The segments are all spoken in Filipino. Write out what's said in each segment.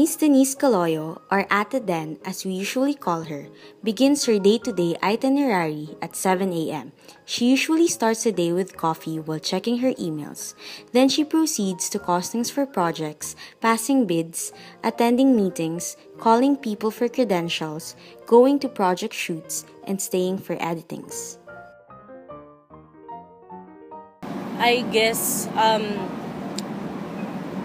Miss Denise Caloyo, or Ate Den as we usually call her, begins her day-to-day itinerary at 7 a.m. She usually starts the day with coffee while checking her emails. Then she proceeds to costings for projects, passing bids, attending meetings, calling people for credentials, going to project shoots, and staying for editings. I guess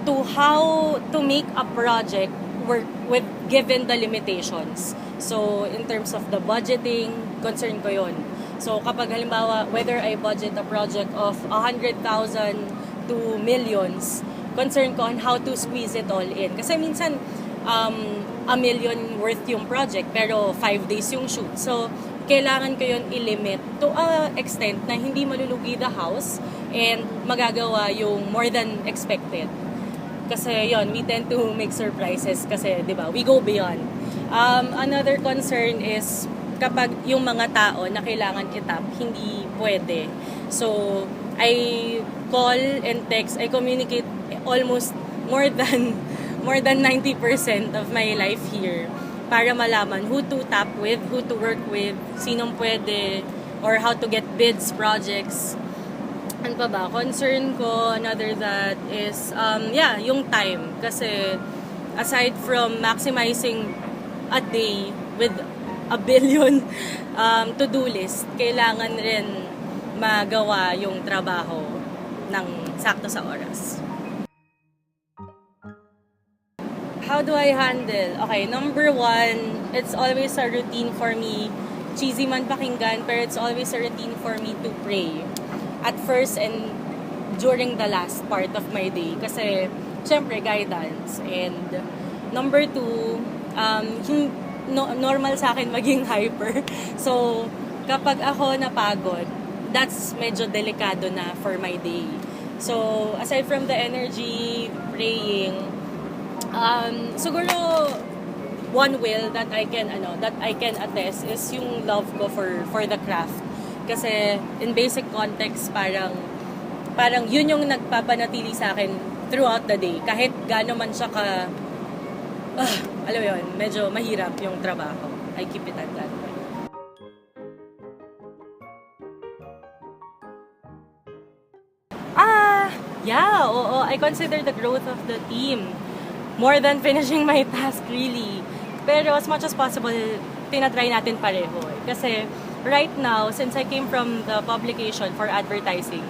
to how to make a project work with given the limitations. So in terms of the budgeting, concern ko yun. So kapag halimbawa, whether I budget a project of 100,000 to millions, concern ko on how to squeeze it all in. Kasi minsan, a million worth yung project, pero 5 days yung shoot. So, kailangan ko yun i-limit to a extent na hindi malulugi the house and magagawa yung more than expected. Kasi yon, we tend to make surprises kasi, di ba, we go beyond. Another concern is kapag yung mga tao na kailangan itap, hindi pwede. So, I call and text, I communicate almost more than 90% of my life here para malaman who to tap with, who to work with, sinong pwede, or how to get bids, projects. Ano pa ba? Concern ko, another that is, yung time. Kasi, aside from maximizing a day with a billion to-do list, kailangan rin magawa yung trabaho ng sakto sa oras. How do I handle? Okay, number one, it's always a routine for me. Cheesy man pakinggan, pero it's always a routine for me to pray. At first and during the last part of my day. Kasi, syempre, guidance. And number two, normal sa akin maging hyper. So, kapag ako napagod, that's medyo delikado na for my day. So, aside from the energy, praying, siguro one will that I can attest is yung love ko for the craft. Kasi in basic context, parang yun yung nagpapanatili sa akin throughout the day. Kahit gaano man siya alam mo yun, medyo mahirap yung trabaho. I keep it at that way. Yeah, oo. I consider the growth of the team more than finishing my task, really. Pero as much as possible, tinatry natin pareho. Kasi right now, since I came from the publication for advertising,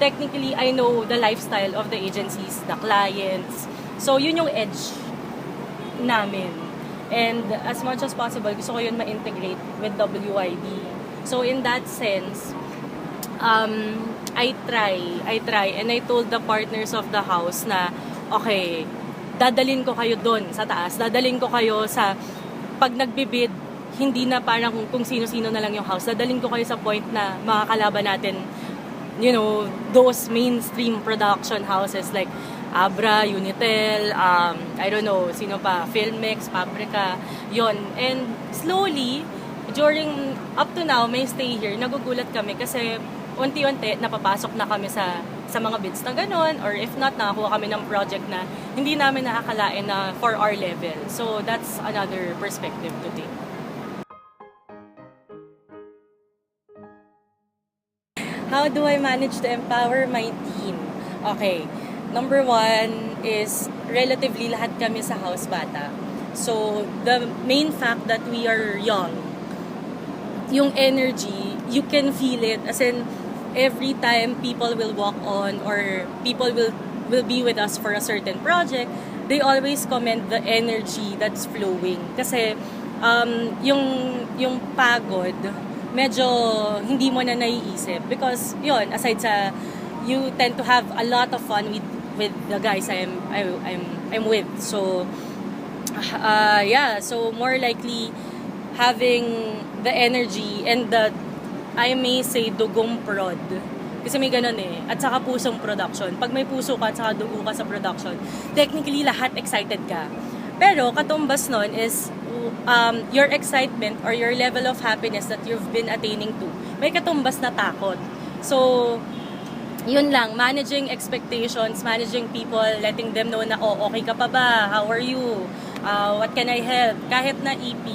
technically, I know the lifestyle of the agencies, the clients. So, yun yung edge namin. And as much as possible, gusto ko yun ma-integrate with WID. So, in that sense, I try. And I told the partners of the house na, okay, dadalin ko kayo doon sa taas. Dadalin ko kayo sa, pag nagbibid, hindi na parang kung sino-sino na lang yung house. Dadalhin ko kayo sa point na makakalaban natin, those mainstream production houses like Abra, Unitel, I don't know, sino pa, Filmex, Paprika, yon. And slowly, up to now, may stay here, nagugulat kami kasi unti-unti napapasok na kami sa mga bids na gano'n, or if not, nakakuha kami ng project na hindi namin nakakalain na for our level. So that's another perspective to take. How do I manage to empower my team? Okay, number one is relatively lahat kami sa house bata. So, the main fact that we are young, yung energy, you can feel it. As in, every time people will walk on or people will be with us for a certain project, they always comment the energy that's flowing. Kasi, yung pagod, medyo hindi mo na naiisip because yun, aside sa you tend to have a lot of fun with the guys I'm with. So so more likely having the energy and the, I may say, dugong prod. Kasi may ganun eh. At saka pusong production. Pag may puso ka at saka dugo ka sa production, technically lahat excited ka. Pero katumbas nun is your excitement or your level of happiness that you've been attaining to, may katumbas na takot. So, yun lang, managing expectations, managing people, letting them know na, okay ka pa ba? How are you? what can I help? Kahit na EP,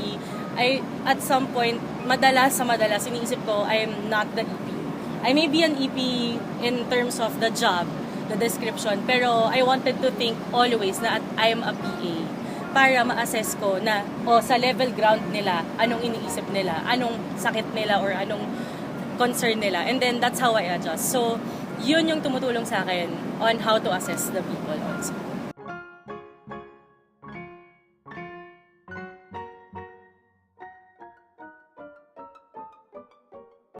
at some point, madalas iniisip ko, I am not the EP. I may be an EP in terms of the job, the description, pero I wanted to think always na I am a PA para ma-assess ko na sa level ground nila, anong iniisip nila, anong sakit nila or anong concern nila. And then that's how I adjust. So, yun yung tumutulong sa akin on how to assess the people also.